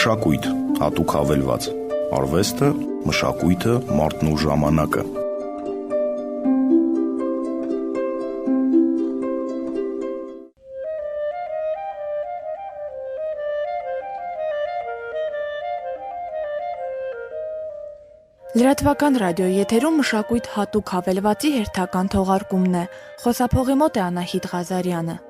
Մշակույթ, հատուկ հավելված, արվեստը, մշակույթը, մարդն ու ժամանակը։ Լրատվական ռադիոյի եթերում մշակույթ հատուկ հավելվածի հերթական թողարկումն է։ Խոսափողի մոտ է Անահիտ Ղազարյանը։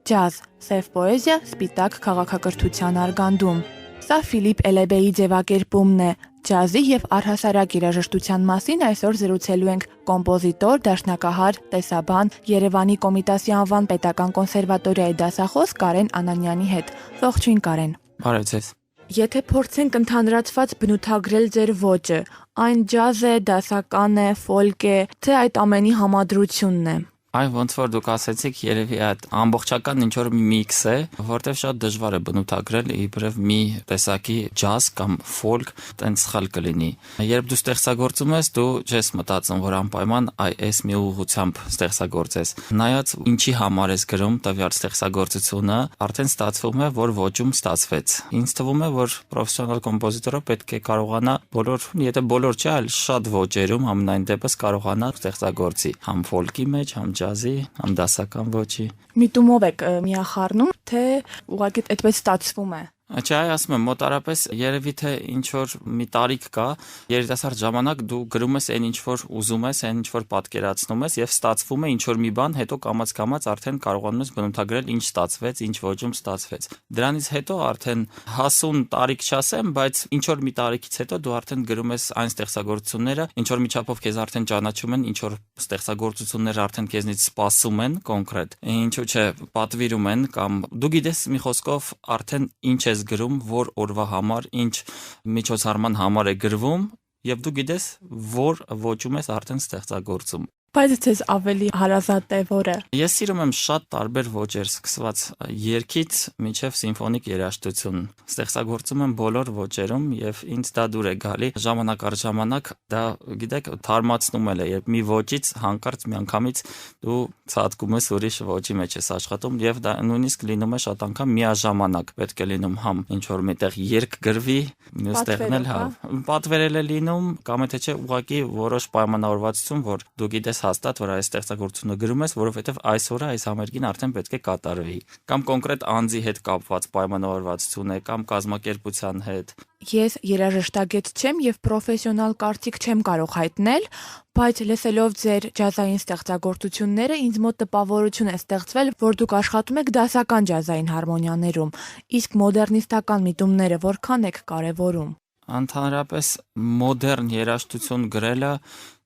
Ջազ, սև պոեզիա, սպիտակ քաղաքակրթության արգանդում։ Սա Ֆիլիպ Էլեբեի ձևակերպումն է։ Ջազի եւ առհասարակ երաժշտության մասին այսօր զրուցելու ենք կոմպոզիտոր, դաշնակահար, տեսաբան, Երևանի Կոմիտասի անվան պետական կոնսերվատորիայի դասախոս Կարեն Անանյանի հետ։ Ողջույն Կարեն։ Բարև ձեզ։ Եթե փորձենք ընդհանրացված բնութագրել ձեր ոճը, այն ջազ է, դասական է, ֆոլկ է, թե այդ ամենի համադրությունն է։ Այ ոնց որ դուք ասեցիք, երևի այդ ամբողջական ինչ որ մի միքս է, որտեղ շատ դժվար է բնութագրել իբրև մի տեսակի ջազ կամ ֆոլկ, տենց սխալ կլինի։ Երբ դու ստեղծագործում ես, դու չես մտածում, որ անպայման այս մի ուղղությամբ ստեղծագործես։ Նայած ինչի համար ես գրում տվյալ ստեղծագործությունը, արդեն ստացվում է, որ ոճում ստացվեց։ Ինձ թվում է, որ պրոֆեսիոնալ կոմպոզիտորը պետք է կարողանա եթե բոլոր չէ, այլ շատ ոճերում ամենայն դեպս կարողանա ստեղծագործի, համ ֆոլկի մեջ, համ ջազի, համ դասական ոճի։ Միտումով եք միախառնում, թե ուղղակի այդպես ստացվում է։ Չէ, ասում եմ, մոտարապես երևի թե ինչ որ մի տարիք կա, երիտասարդ ժամանակ դու գրում ես այն ինչ որ ուզում ես, այն ինչ որ պատկերացնում ես եւ ստացվում է ինչ որ մի բան, հետո կամաց արդեն կարողանում ես բնութագրել ինչ ստացվեց, ինչ ոճում ստացվեց։ Դրանից հետո արդեն հասուն տարիք չասեմ, բայց ինչ որ մի տարիքից հետո դու արդեն գրում ես այն ստեղծագործությունները, ինչ որ միջափով քեզ արդեն ճանաչում են, ինչ որ ստեղծագործությունները արդեն քեզնից սպասում են կոնկրետ։ Ինչու՞ չէ, պատվիրում են կամ դու գիտես մի խոսքով արդեն ինչ ես գրում, որ օրվա համար, ինչ միջոցառման համար է գրվում, եւ դու գիտես, որ ոճում ես արդեն ստեղծագործում։ Բայց ձեզ ավելի հարազատ է որը։ Ես սիրում եմ շատ տարբեր ոճեր, սկսված երգից մինչև սիմֆոնիկ երաժշտություն։ Ստեղծագործում եմ բոլոր ոճերում եւ ինձ դա դուր է գալի։ Ժամանակ առ ժամանակ դա, գիտեք, թարմացնում է, երբ մի ոճից հանկարծ միանգամից դու ցածկում ես ուրիշ ոճի մեջ ես աշխատում եւ դա նույնիսկ լինում է շատ անգամ միաժամանակ։ Պետք է լինում համ ինչ որ միտեղ երգ գրվի, մյուս տեղն էլ պատվերել է լինում, կամ եթե չէ ուղղակի որոշ պայմանավորվածություն, որ դու գիտես հաստատ, որ այս ստեղծագործությունը գրում ես, որովհետև այս օրը այս համերգին արդեն պետք է կատարվի, կամ կոնկրետ անձի հետ կապված պայմանավորվածություն է, կամ կազմակերպության հետ։ Ես երաժշտագետ չեմ եւ պրոֆեսիոնալ կարծիք չեմ կարող հայտնել, բայց լսելով ձեր ջազային ստեղծագործությունները ինձ մոտ տպավորություն է ստեղծվել, որ դուք աշխատում եք դասական ջազային հարմոնիաներում, իսկ մոդեռնիստական միտումները որքան եք կարևորում։ Ընդհանրապես մոդեռն երաժշտություն գրելը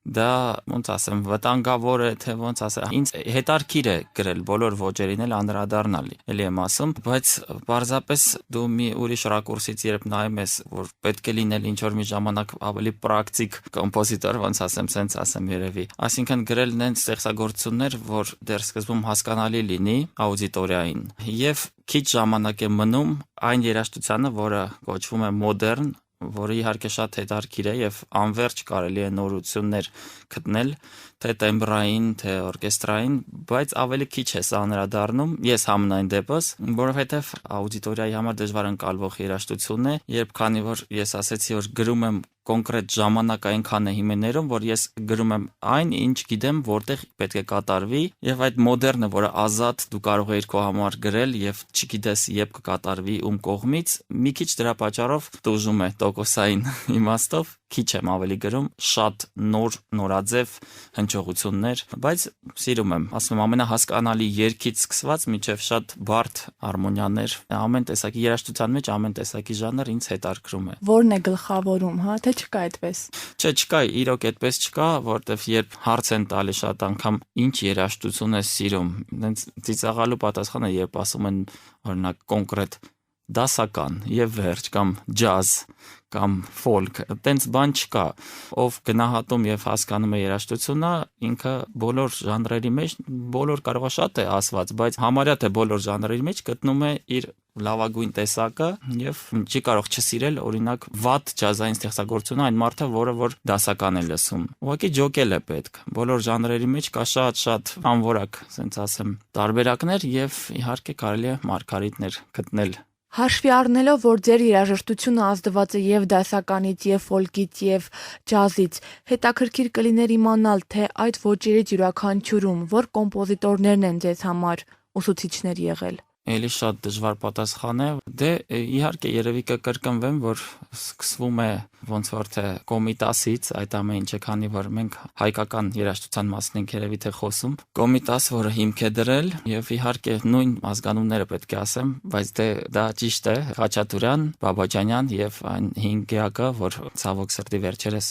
դա ոնց ասեմ, վտանգավոր է, թե ոնց ասեմ, ինձ հետարքիր է գրել բոլոր ոճերին էլ անդրադառնալ, էլի եմ ասում, բայց պարզապես դու մի ուրիշ ռակուրսից երբ նայում ես, որ պետք է լինել ինչ որ մի ժամանակ ավելի պրակտիկ կոմպոզիտոր, ոնց ասեմ, սենց ասեմ երևի։ Այսինքն գրել նենց ստեղծագործություններ, որ դեռ սկզբում հասկանալի լինի աուդիտորիային, եւ քիչ ժամանակ է մնում այն երաժշտությանը, որը կոչվում է մոդեռն, որը իհարկե շատ հետարքիր է եւ անverջ կարելի է նորություններ գտնել, թե տեմբրային, թե օրկեստրային, բայց ավելի քիչ է սա անդրադառնում, ես համենայն դեպս, որովհետեւ աուդիտորիայի համար դժվար ընկալվող երաժշտություն է, երբ քանի որ ես ասեցի, որ գրում եմ կոնկրետ ժամանակային քանեհիմներում, որ ես գրում եմ այն, ինչ գիտեմ, որտեղ պետք է կատարվի, եւ այդ մոդեռնը, որը ազատ դու կարող ես քո համար գրել եւ չգիտես երբ կկատարվի ում կողմից, մի քիչ դրա պատճառով տուժում է տոկոսային իմաստով, քիչ եմ ավելի գրում, շատ նորաձև հնչողություններ, բայց սիրում եմ, ասում եմ, ամենահասկանալի երգից սկսված մինչև շատ բարդ հարմոնիաներ, ամեն տեսակի երաժշտության մեջ ամեն տեսակի ժանր ինձ հետաքրքրում է։ Որն է գլխավորում, հա, թե չկա այդպես։ Չէ, չկա, իրոք այդպես չկա, որտեվ երբ հարց են տալի շատ անգամ ինչ երաժշտություն ես սիրում, այնց ծիծաղալու պատասխանը երբ ասում են օրինակ կոնկրետ դասական եւ վերջ կամ ջազ կամ ֆոլկ, տենց բան չկա, ով գնահատում եւ հասկանում է երաժշտությունը, ինքը բոլոր ժանրերի մեջ, բոլոր կարող է շատ է ասված, բայց համարյա թե բոլոր ժանրերի մեջ գտնում է իր լավագույն տեսակը եւ չի կարող չսիրել օրինակ վատ ջազային ստեղծագործությունը այն մարդը, որը որ դասական է լսում։ Ուղղակի ջոկել է պետք։ Բոլոր ժանրերի մեջ կա շատ անորակ, ասենց ասեմ, տարբերակներ եւ իհարկե կարելի է մարգարիտներ գտնել Հաշվի առնելով, որ ձեր երաժշտությունը ազդված է եւ դասականից, եւ ֆոլկից, եւ ջազից, հետաքրքիր կլիներ իմանալ, թե այդ ոճերից յուրաքանչյուրում որ կոմպոզիտորներն են ձեզ համար ուսուցիչներ եղել։ Էլի շատ դժվար պատասխան է։ Դե իհարկե երևի կկրկնվեմ, որ սկսվում է ոնց որ թե Կոմիտասից այդ ամեն ինչը, քանի որ մենք հայկական երաժշտության մասին ենք երևի թե խոսում։ Կոմիտաս, որը հիմք է դրել, եւ իհարկե նույն ազգանունները պետք է ասեմ, բայց դե դա ճիշտ է, Խաչատուրյան, Բաբաջանյան եւ այն 5 գյակը, որ ցավոք սրտի վերջերս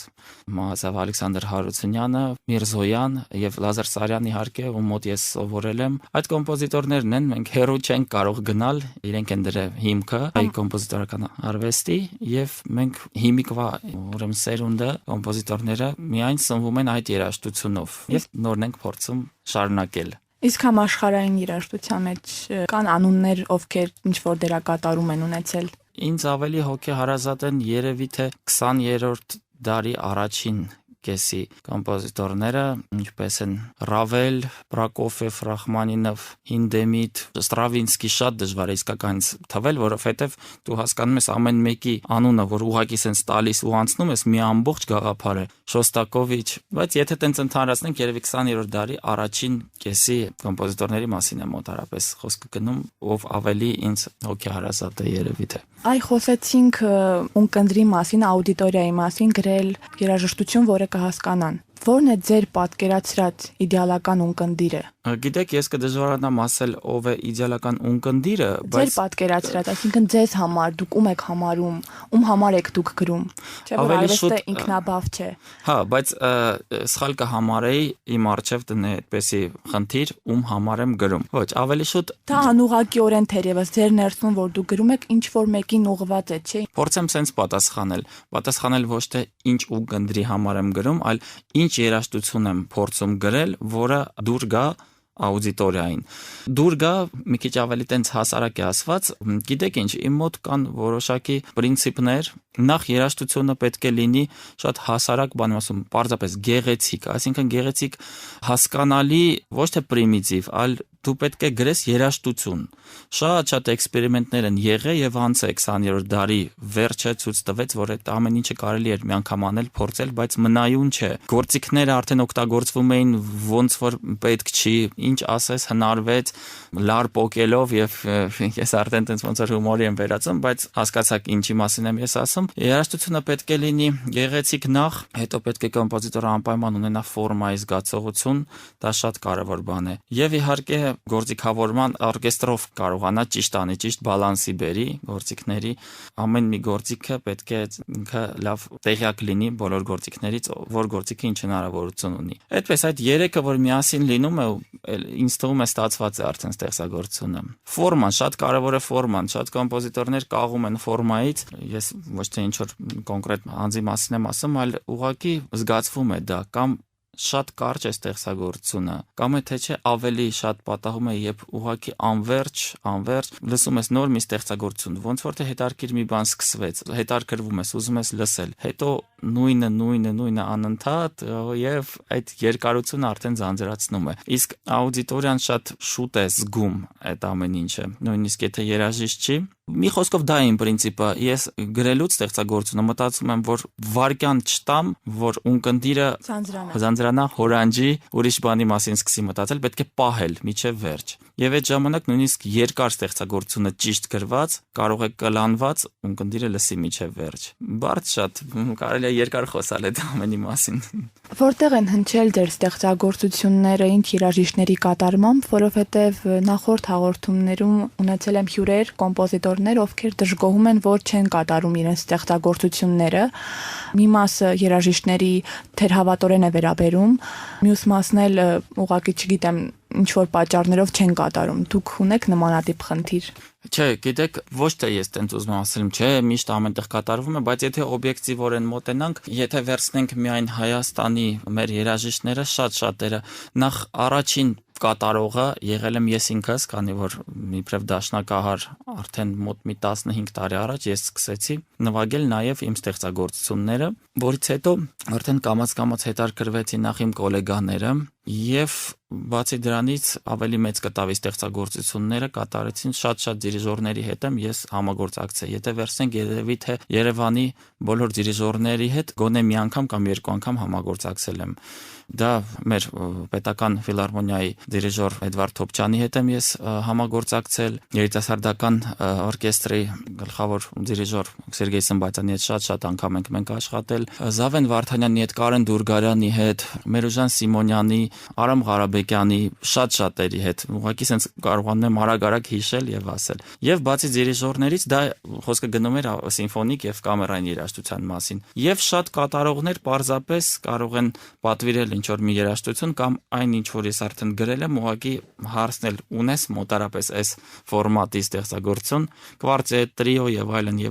Մահացավ Ալեքսանդր Հարությունյանը, Միրզոյան եւ Լազար Սարյան իհարկե, ում մոտ ես սովորել եմ։ Այդ կոմպոզիտորներն են, մենք հերո չենք կարող գնալ, իրենք են դրել հիմքը հայ կոմպոզիտորական արվեստի եւ մենք հիմիկվա ուրեմն սերունդը կոմպոզիտորները միայն սնվում են այդ երաժշտությունով եւ նորն ենք փորձում շարունակել։ Իսկ համաշխարհային երաժշտության մեջ կան անուններ, ովքեր ինչ որ դերակատարում են ունեցել։ Ինձ ավելի հոգեհարազատ են երևի թե 20-րդ դարի առաջին կեսի կոմպոզիտորները, ինչպես են Ռավել, Պրոկոֆիև, Ռախմանինով, Հինդեմիտ, Ստրավինսկի, շատ դժվար է իսկականից թվել, որովհետև դու հասկանում ես ամեն մեկի անունը, որ ուղղակի սենց տալիս ու անցնում ես մի ամբողջ գաղափար է, Շոստակովիչ, բայց եթե տենց ընդհանրացնենք, երևի 20-րդ դարի առաջին կեսի կոմպոզիտորների մասին է մոտարապես խոսքը գնում, ով ավելի ինձ հոգեհարազատ է երևի թե։ Այ խոսեցինք ունկնդրի մասին, աուդիտորիայի մասին, գրել երաժշտություն, որը կհասկանան։ Որն է ձեր պատկերացրած իդեալական ունկնդիրը։ Գիտեք, ես կդժվարանամ ասել ով է իդեալական ունկնդիրը, բայց ձեր պատկերացրած, այսինքն ձեզ համար դուք ում եք համարում, ում համար եք դուք գրում։ Չէ՞ որ արվեստը ինքնաբավ չէ։ Հա, բայց սխալ կհամարեի իմ արչև դնե այդպեսի խնդիր, ում համար եմ գրում։ Ոչ, ավելի շուտ դա անուղղակիորեն թերևս ձեր ներսում որ դուք գրում եք ինչ որ մեկին ուղղված է, չէ՞։ Փորձեմ սենց պատասխանել ոչ թե ինչ ունկնդրի համար եմ գրում, այլ ինչ երաժշտություն եմ փորձում գրել, որը դուր գա աուդիտորիային։ Դուր գա մի քիչ ավելի տենց հասարակ է ասված, գիտեք ինչ, իմ մոտ կան որոշակի պրինցիպներ, նախ երաժշտությունը պետք է լինի շատ հասարակ բան ասում, պարզապես գեղեցիկ, այսինքն գեղեցիկ հասկանալի, ոչ թե պրիմիտիվ, այլ դու պետք է գրես երաժշտություն։ Շատ էքսպերիմենտներ են եղել եւ անց 20-րդ դարի վերջը ցույց տվեց, որ այդ ամեն ինչը կարելի էր մի անգամ անել, փորձել, բայց մնայուն չէ։ Գործիքները արդեն օգտագործվում էին ոնց որ պետք չի, ինչ ասես հնարվեց լար պոկելով եւ ես արդեն տենց ոնց որ հումորի եմ վերածում, բայց հասկացաք ինչի մասին եմ ես ասում։ Երաժշտությունը պետք է լինի գեղեցիկ նախ, հետո պետք է կոմպոզիտորը անպայման ունենա ֆորմայի զգացողություն, դա շատ կարեւոր բան է։ Եվ իհարկե գործիքավորման օրկեստրով կարողանա ճիշտ անի, ճիշտ բալանսի բերի գործիքների, ամեն մի գործիքը պետք է ինքը լավ տեղյակ լինի բոլոր գործիքներից, որ գործիքը ինչ հնարավորություն ունի։ Այդպես այդ երեքը որ միասին լինում է, ինձ թվում է ստացված է արդեն ստեղծագործությունը։ Ֆորման, շատ կարևոր է ֆորման, շատ կոմպոզիտորներ կաղում են ֆորմայից, ես ոչ թե ինչ որ կոնկրետ անձի մասին եմ ասում, այլ ուղղակի զգացվում է դա կամ շատ կարճ է ստեղծագործությունը, կամ թե չէ ավելի շատ պատահում է, երբ ուղղակի անverջ լսում ես նոր մի ստեղծագործություն, ոնց որ թե հետարքիր մի բան սկսվեց, հետարքրվում ես, ուզում ես լսել, հետո նույնը անընդհատ եւ այդ երկարությունը արդեն ձանձրացնում է։ Իսկ աուդիտորիան շատ շուտ է զգում այդ ամեն ինչը, նույնիսկ եթե երաժիշտ չի։ Մի խոսքով դա է իմ պրինցիպը, ես գրելուց ստեղծագործությունը մտածում եմ, որ վարկյան չտամ, որ ունկնդիրը ձանձրանա, հորանջի, ուրիշ բանի մասին սկսի մտածել, պետք է պահել միջև վերջ։ Եվ այդ ժամանակ նույնիսկ երկար ստեղծագործությունը ճիշտ գրված, կարող է կլանված ունկնդիրը լսի միջև վերջ։ Բարդ շատ, կարելի է երկար խոսալ այդ ամենի մասին։ Որտեղ են հնչել ձեր ստեղծագործությունները ինչ երաժիշտների կատարմամբ, որովհետև նախորդ հաղորդումներում ունեցել եմ հյուրեր, կոմպոզիտորներ, ովքեր դժգոհում են, որ չեն կատարում իրենց ստեղծագործությունները։ Մի մասը երաժիշտների թերհավատորեն է վերաբերում, մյուս մասն էլ ուղղակի չգիտեմ ինչ որ պատճառներով չեն կատարում։ Դուք ունեք նմանատիպ խնդիր։ Չէ, գիտեք, ոչ թե ես տենց ուզում ասեմ, չէ, միշտ ամենտեղ կատարվում է, բայց եթե օբյեկտիվորեն մոտենանք, եթե վերցնենք միայն Հայաստանի մեր երաժիշտները, շատերը, նախ առաջին կատարողը եղել եմ ես ինքս, քանի որ իբրև դաշնակահար արդեն մոտ մի 15 տարի առաջ ես սկսեցի նվագել նաև իմ ստեղծագործությունները, որից հետո արդեն կամաց հետաքրքրվեցին նախ իմ գոլեգաները, Եվ բացի դրանից ավելի մեծ կտավի ստեղծագործությունները կատարեցին շատ դիրիժորների հետ եմ ես համագործակցել։ Եթե վերցնենք երևի թե Երևանի բոլոր դիրիժորների հետ գոնե մի անգամ կամ երկու անգամ համագործակցել եմ։ Դա մեր պետական ֆիլհարմոնիայի դիրիժոր Էդվարդ Թոփչյանի հետ եմ ես համագործակցել, երիտասարդական օրկեստրի գլխավոր դիրիժոր Սերգեյ Սմբատյանի հետ շատ անգամ ենք աշխատել, Զավեն Վարդանյանի հետ, Կարեն Դուրգարյանի հետ, Մերուժան Սիմոնյանի, Արամ Ղարաբեկյանի շատերի հետ, ուղղակի sense կարողանում եմ արագ հիշել եւ ասել։ Եվ բացի դիրիժորներից դա խոսքը գնում էր սիմֆոնիկ եւ կամերային երաժշտության մասին։ Եվ շատ կատարողներ պարզապես կարող են պատվիրել ինչ որ մի երաժշտություն կամ այն ինչ որ ես արդեն գրել եմ, ուղղակի հարցնել ունես մոտարապես այս ֆորմատի ստեղծագործություն, կվարտետ, տրիո եւ այլն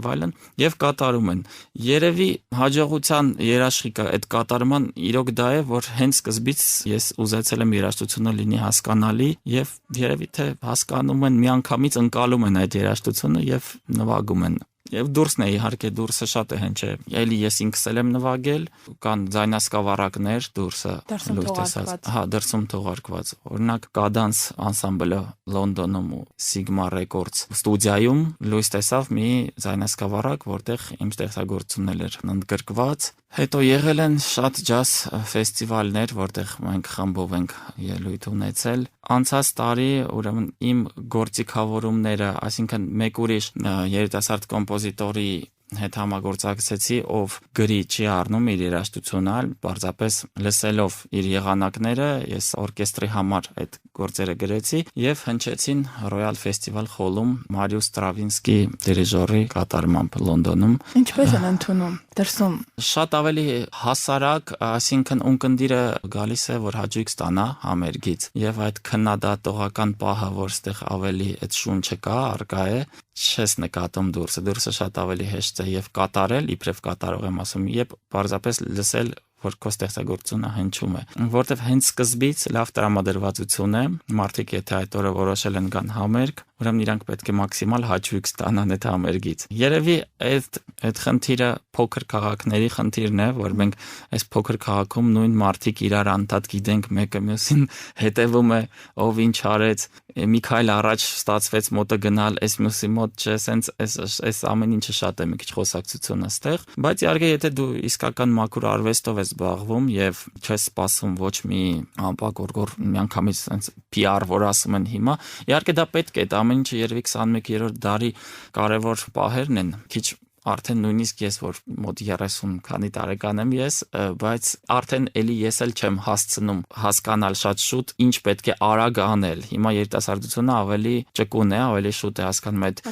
եւ կատարում են։ Երևի հաջողության երաշխիքը այդ կատարման իրոք դա է, որ հենց սկզբից ես ուզեցել եմ երաժշտությունը լինի հասկանալի եւ երևի թե հասկանում են միանգամից ընկալում են այդ երաժշտությունը եւ նվագում են։ Եվ դուրսն է իհարկե դուրսը շատ է հնչ է։ Էլի ես ինքս եմ նվագել, կան ձայնասկավառակներ դուրսը լույս տեսած։ Հա, դրսում թողարկված։ Օրինակ Կադանս անսամբլը Լոնդոնում ու Sigma Records ստուդիայում լույս տեսավ մի ձայնասկավառակ, որտեղ իմ ստեղծագործությունն էր ընդգրկված։ Հետո եղել են շատ ջազ ֆեստիվալներ, որտեղ մենք խմբով ենք ելույթ ունեցել։ Անցած տարի ուրեմն իմ գործիքավորումները, այսինքն մեկ ուրիշ երիտասարդ կոմպոզիտորի հետ համագործակցեցի, ով գրի չի առնում իր երաժշտությունը, պարզապես լսելով իր եղանակները, ես օրկեստրի համար այդ գործերը գրեցի եւ հնչեցին Royal Festival Hall-ում Մարիուս Ստրավինսկի դիրիժորի կատարմամբ Լոնդոնում։ Ինչպես են ընդունում դրսում։ Շատ ավելի հասարակ, այսինքն ունկնդիրը գալիս է, որ հաճույք ստանա համերգից եւ այդ քննադատողական պահը, որ ստեղ ավելի այդ շունչը կա, արկա է, չես նկատում դուրսը շատ ավելի հեշտ է եւ կատարել, իբրև կատարող եմ ասում, եւ պարզապես լսել որ քո ստեղծագործությունը հնչում է, որտեվ հենց սկզբից լավ տրամադրվածություն է, մարդիկ եթե այդ օրը որոշել են գան համերգ, ուրեմն իրանք պետք է մաքսիմալ հաճույք ստանան այդ համերգից։ Երևի այդ խնդիրը փոքր քաղաքների խնդիրն է, որ մենք այս փոքր քաղաքում նույն մարդիկ իրար անդադ գիտենք, մեկը մյուսին հետևում է, ով ինչ արեց, մի քայլ առաջ ստացվեց մոտը գնալ, այս մյուսի մոտ չէ, սենց այս ամեն ինչը շատ է մի քիչ խոսակցությունը ստեղ, բայց իհարկե եթե դու իսկական մաքուր արվեստով ես զբաղվում եւ չես սպասում ոչ մի ամպագորգոր միանգամից սենց PR, որ ասում են հիմա, իհարկե դա պետք է, դա ամեն ինչը երևի 21-րդ դարի կարևոր պահերն են, քիչ արդեն նույնիսկ ես որ մոտ 30 քանի տարեկան եմ ես, բայց արդեն էլի ես էլ չեմ հասցնում հասկանալ շատ շուտ ինչ պետք է արագ անել։ Հիմա երիտասարդությունը ավելի ճկուն է, ավելի շուտ է հասկանում այդ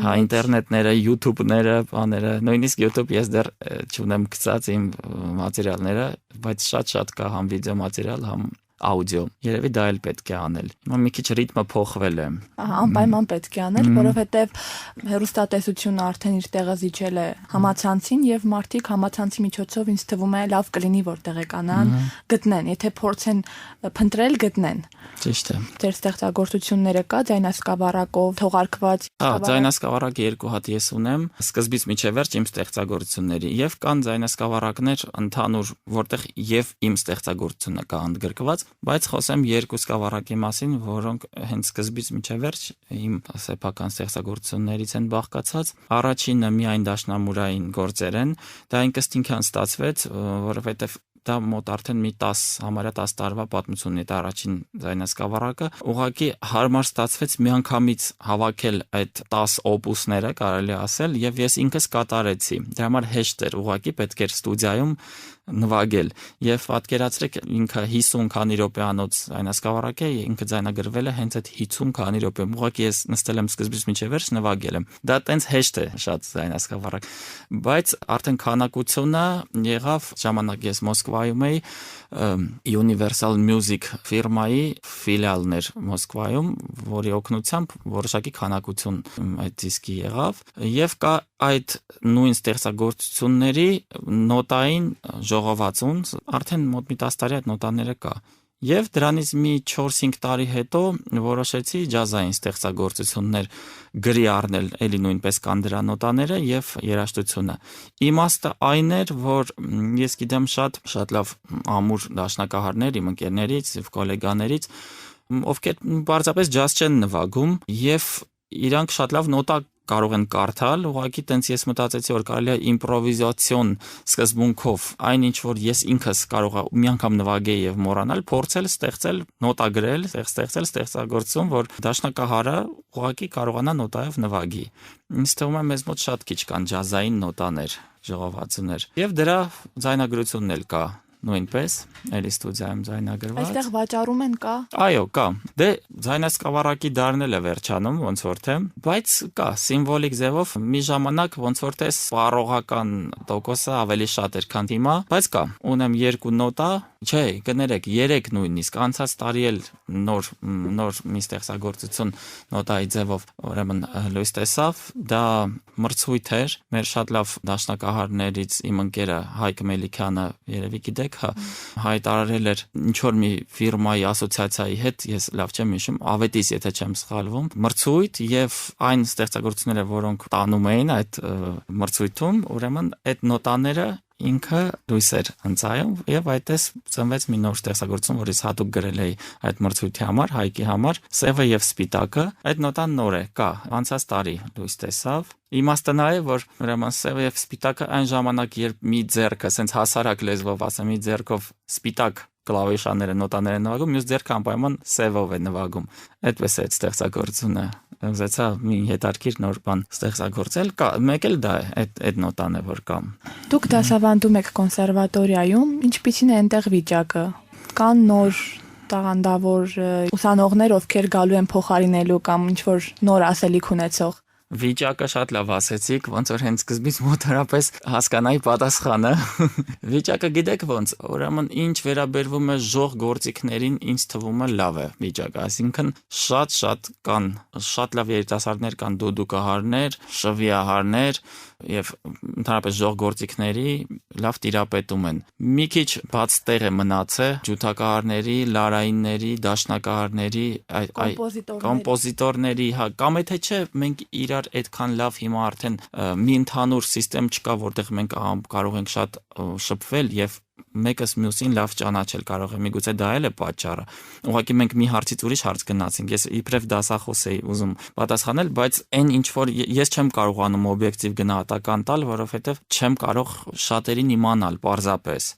հա ինտերնետները, YouTube-ները, բաները, նույնիսկ YouTube ես դեռ չունեմ գցած իմ մատերիալները, բայց շատ կա համ վիդեո մատերիալ, համ աուդիո։ Երևի դա էլ պետք է անել։ Հիմա մի քիչ ռիթմը փոխվել է։ Անպայման պետք է անել, որովհետև հեռուստատեսությունը արդեն իր տեղը զիջել է համացանցին եւ մարդիկ համացանցի միջոցով ինձ թվում է լավ կլինի որ տեղեկանան, գտնեն, եթե փորձեն փնտրել գտնեն։ Ճիշտ է։ Ձեր ստեղծագործությունները կա ձայնասկավառակով թողարկված։ Հա, ձայնասկավառակը երկու հատ ես ունեմ, սկզբից մինչև վերջ իմ ստեղծագործությունների եւ կան ձայնասկավառակներ ընդհանուր, որտեղ եւ իմ ստեղծագործությունը կա ընդգրկված, բայց խոսեմ երկու սկավառակի մասին, որոնք հենց սկզբից մինչև վերջ իմ սեփական ստեղծագործություններից են բաղկացած։ Առաջինը միայն դաշնամուրային գործեր են, դա ինքնին ստացվեց, որովհետեւ դա մոտ արդեն մի 10, համարյա 10 տարվա պատմություն ունի առաջին ձայնասկավառակը, ուղղակի հարմար ստացվեց միանգամից հավաքել այդ 10 օպուսները, կարելի ասել, եւ ես ինքս կատարեցի։ Դրա համար հեշտ էր, ուղղակի պետք էր ստուդիայում նվագել եւ պատկերացրեք ինքը 50 քանի րոպեանոց ձայնասկավառակ է, ինքը ձայնագրվել է հենց այդ 50 քանի րոպեում։ Ուղղակի ես նստել եմ սկզբից մինչև վերջ նվագել եմ։ Դա տենց հեշտ է շատ ձայնասկավառակ, բայց արդեն քանակությունը եղավ ժամանակ ես Մոսկվայում էի, Universal Music ֆիրմայի ֆիլիալն էր Մոսկվայում, որի օգնությամբ որոշակի քանակություն այդ դիսկի եղավ եւ կա այդ նույն ստեղծագործությունների նոտային ժողովածուն, արդեն մոտ մի 10 տարի այդ նոտաները կա։ Եվ դրանից մի 4-5 տարի հետո որոշեցի ջազային ստեղծագործություններ գրի առնել, էլի նույնպես կան դրա նոտաները եւ երաժշտությունը։ Իմաստը այն էր, որ ես գիտեմ շատ լավ ամուր դաշնակահարներ իմ ընկերներից եւ գոլեգաներից, ովքեր բարձրապես ջազ չեն նվագում եւ իրանք շատ լավ նոտա կարող են կարդալ, ուղղակի տենց ես մտածեցի, որ կարելի է իմպրովիզացիոն սկզբունքով այն ինչ որ ես ինքս կարողա մի անգամ նվագեի եւ մոռանալ, փորձել ստեղծել նոտա գրել, ստեղծել ստեղծագործություն, որ դաշնակահարը ուղղակի կարողանա նոտայով նվագի։ Ինձ թվում է մեզ մոտ շատ քիչ կան ջազային նոտաներ, ժողովածուներ։ Եվ դրա ձայնագրությունն էլ կա նույնպես, էլի ստուդիայում ձայնագրված։ Այստեղ վաճառում են կա։ Այո, կա։ Դե ձայնասկավառակի դառնել է վերջանում, ոնց որ թե, բայց կա սիմվոլիկ ձևով մի ժամանակ ոնց որ թե սպառողական տոկոսը ավելի շատ էր, քան հիմա, բայց կա։ Ունեմ 2 նոտա, չէ, կներեք, 3 նույնիսկ, անցած տարի էլ նոր մի ստեղծագործություն նոտայի ձևով ուրեմն լույս տեսավ, դա մրցույթ էր, մեր շատ լավ դաշնակահարներից իմ ընկերը Հայկ Մելիքյանը, երևի գիտեք, հայտարարել էր ինչ որ մի ֆիրմայի ասոցիացիայի հետ, ես լավ չեմ հիշում, Ավետիս, եթե չեմ սխալվում, մրցույթ եւ այն ստեղծագործությունները, որոնք տանում էին այդ մրցույթում, ուրեմն այդ նոտաները ինքը լույս էր ընծայում եւ այդպես ծնվեց մի նոր ստեղծագործություն, որ ես հատուկ գրել էի այդ մրցույթի համար, Հայկի համար, Սևը եւ Սպիտակը։ Այդ նոտան նոր է, կա, անցած տարի լույս տեսավ։ Իմաստը նա է, որ ուրեմն Սևը եւ Սպիտակը այն ժամանակ, երբ մի ձեռքը, ասենց հասարակ լեզվով ասեմ, մի ձեռքով սպիտակ կլավիշաները նոտաներ են նվագում, մյուս ձեռքը անպայման սևով է նվագում։ Այդպես է այդ ստեղծագործությունը։ Ուզեցա մի հետարքիր նոր բան ստեղծագործել, կա, մեկ էլ դա է, այդ նոտան է, որ կա։ Դուք դասավանդում եք կոնսերվատորիայում, ինչպիսին է այնտեղ վիճակը։ Կան նոր տաղանդավոր ուսանողներ, ովքեր գալու են փոխարինելու կամ ինչ որ նոր ասելիք ունեցող։ Վիճակը շատ լավ ասեցիք, ոնց որ հենց սկզբից մոտարապես հասկանայի պատասխանը։ Վիճակը գիտեք ոնց, ուրեմն ինչ վերաբերվում է ժող գործիքներին, ինձ թվում է լավ է վիճակը, այսինքն շատ կան, շատ լավ երիտասարդներ կան, դուդուկահարներ, շվիահարներ եւ ընդհանրապես ժող գործիքների լավ տիրապետում են։ Մի քիչ բաց տեղ է մնացել ջութակահարների, լարայինների, դաշնակահարների, կոմպոզիտորների, հա, կամ եթե չէ, մենք իրար այդքան լավ հիմա արդեն մի ընդհանուր համակարգ չկա, որտեղ մենք կարող ենք շատ շփվել եւ մեկս մյուսին լավ ճանաչել կարող է, միգուցե դա էլ է պատճառը։ Ուղղակի մենք մի հարցից ուրիշ հարց գնացինք, ես իբրև դասախոս էի ուզում պատասխանել, բայց այն ինչ որ ես չեմ կարողանում օբյեկտիվ գնահատական տալ, որովհետև չեմ կարող շատերին իմանալ պարզապես։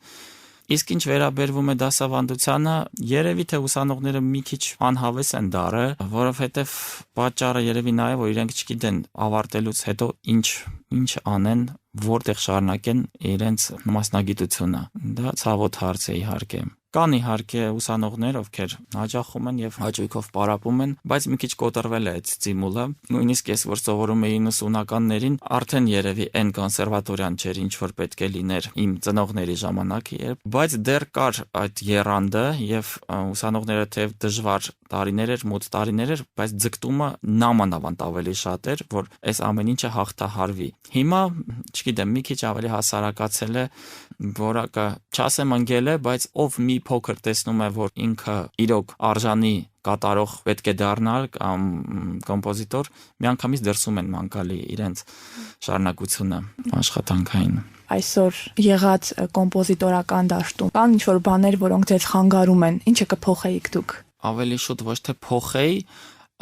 Իսկ ինչ վերաբերվում է դասավանդությանը, երևի թե ուսանողները մի քիչ անհավես են դառը, որովհետև պատճառը երևի նա է, որ իրենք չգիտեն ավարտելուց հետո ինչ անեն, որտեղ շարունակեն իրենց մասնագիտությունը։ Դա ցավոտ հարց է իհարկե։ Կան իհարկե ուսանողներ, ովքեր հաճախում են եւ հաճույքով պարապում են, բայց մի քիչ կոտրվել է այդ ստիմուլը։ Նույնիսկ ես որ սովորում էի 90-ականներին, արդեն երևի այն կոնսերվատորիան չէր, ինչ որ պետք է լիներ իմ ծնողների ժամանակ, բայց դեռ կար այդ եռանդը եւ ուսանողները թեև դժվար տարիներ էր, մոտ տարիներ էր, բայց ձգտումը նամանավանդ ավելի շատ էր, որ այս ամեն ինչը հաղթահարվի։ Հիմա, չգիտեմ, մի քիչ ավելի հասարակացել է, որակը չասեմ ընկել է, բայց ով մի փոքր տեսնում է, որ ինքը իրոք արժանի կատարող պետք է դառնալ կամ կոմպոզիտոր, միանգամից դրսում են մանկալի իրենց շարունակությունը աշխատանքային։ Այսօր եղած կոմպոզիտորական դաշտում կան ինչ-որ բաներ, որոնք ձեզ խանգարում են, ինչը կփոխեիք դուք։ Ավելի շուտ ոչ թե փոխեի,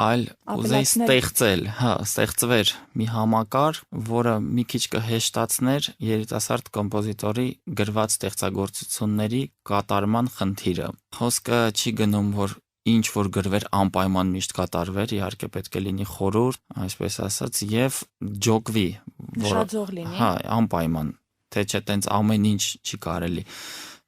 այլ ուզեի ստեղծվեր մի համակարգ, որը մի քիչ կհեշտացներ երիտասարդ կոմպոզիտորի գրված ստեղծագործությունների կատարման խնդիրը։ Խոսքը չի գնում, որ ինչ որ գրվեր անպայման միշտ կատարվեր, իհարկե պետք է լինի խորհուրդ, այսպես ասած, եւ ջոկվի, Շաձող լինի։ Հա, անպայման, թե չէ տենց ամեն ինչ չի կարելի։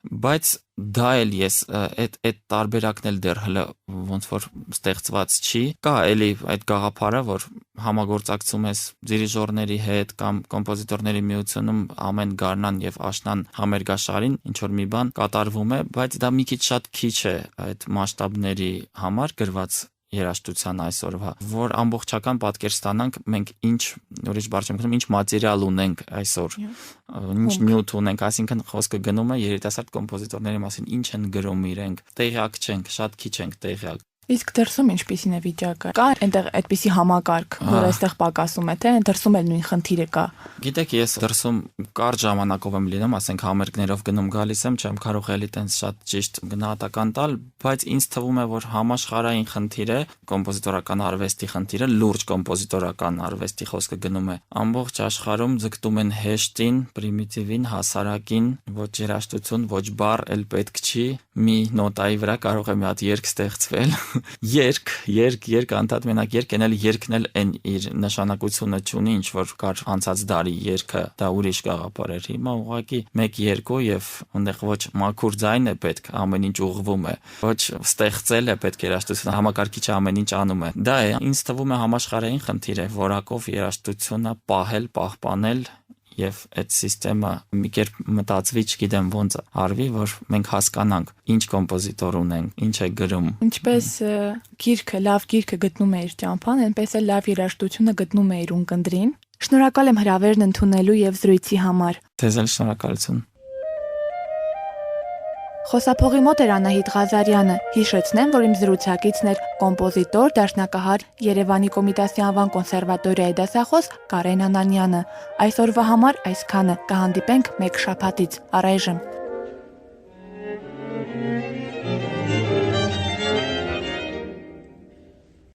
Բայց դա էլ ես այդ տարբերակն էլ դեռ հələ ոնց որ ստեղծված չի։ Կա էլի այդ գաղափարը, որ համագործակցում ես դիրիժորների հետ կամ կոմպոզիտորների միությունում ամեն գարնան եւ աշնան համերգաշարին ինչ որ մի բան կատարվում է, բայց դա մի քիչ շատ քիչ է այդ մասշտաբների համար գրված երաժշտության այսօրվա, որ ամբողջական պատկեր ստանանք մենք ինչ ուրիշ բառ չեմ գտնում, ինչ մատերիալ ունենք այսօր, ինչ նյութ ունենք, այսինքն խոսքը գնում է երիտասարդ կոմպոզիտորների մասին, ինչ են գրում իրենք, տեղյակ չենք, շատ քիչ ենք տեղյակ։ Իսկ դրսում ինչպիսին է վիճակը։ Կա այնտեղ այդպիսի համակարգ, որ այստեղ պակասում է, թե դրսում էլ նույն խնդիրը կա։ Գիտեք, ես դրսում կարճ ժամանակով եմ լինում, ասենք համերգներով գնում գալիս եմ, չեմ կարող էլի տենց շատ ճիշտ գնահատական տալ, բայց ինձ թվում է, որ համաշխարհային խնդիր է, կոմպոզիտորական արվեստի խնդիրը, լուրջ կոմպոզիտորական արվեստի խոսքը գնում է։ Ամբողջ աշխարհում ձգտում են հեշտին, պրիմիտիվին, հասարակին, ոչ երաժշտություն, ոչ բառ էլ պետք չի, մի նոտայի վրա կարող է մի հատ երգ ստեղծվել։ Երկ անդադ մենակ երկ են էլ երգն էլ այն իր նշանակությունը չունի, ինչ որ կար անցած դարի երգը, դա ուրիշ գաղափար էր։ Հիմա ուղղակի մեկ երկու եւ այնտեղ ոչ մաքուր ձայն է պետք, ամեն ինչ ուղղվում է, ոչ ստեղծել է պետք երաժշտությունը, համակարգիչը ամեն ինչ անում է։ Դա է, ինձ թվում է համաշխարհային խնդիր է, որակով երաժշտությունը պահել, պահպանել եւ այդ համակարգը մի կերպ մտածվի, չգիտեմ ոնց արվի, որ մենք հասկանանք ինչ կոմպոզիտոր ունենք, ինչ է գրում։ Ինչպես գիրքը, լավ գիրքը գտնում է իր ճամփան, այնպես էլ լավ երաժշտությունը գտնում է իր ունկնդրին։ Շնորհակալ եմ հրավերն ընդունելու եւ զրույցի համար։ Ձեզ էլ շնորհակալություն։ Խոսափողի մոտ էր Անահիտ Ղազարյանը։ Հիշեցնեմ, որ իմ զրուցակիցն էր կոմպոզիտոր, դաշնակահար, Երևանի Կոմիտասի անվան կոնսերվատորիայի դասախոս Կարեն Անանյանը։ Այսօրվա համար այսքանը, կհանդիպենք մեկ շաբաթից։ Առայժմ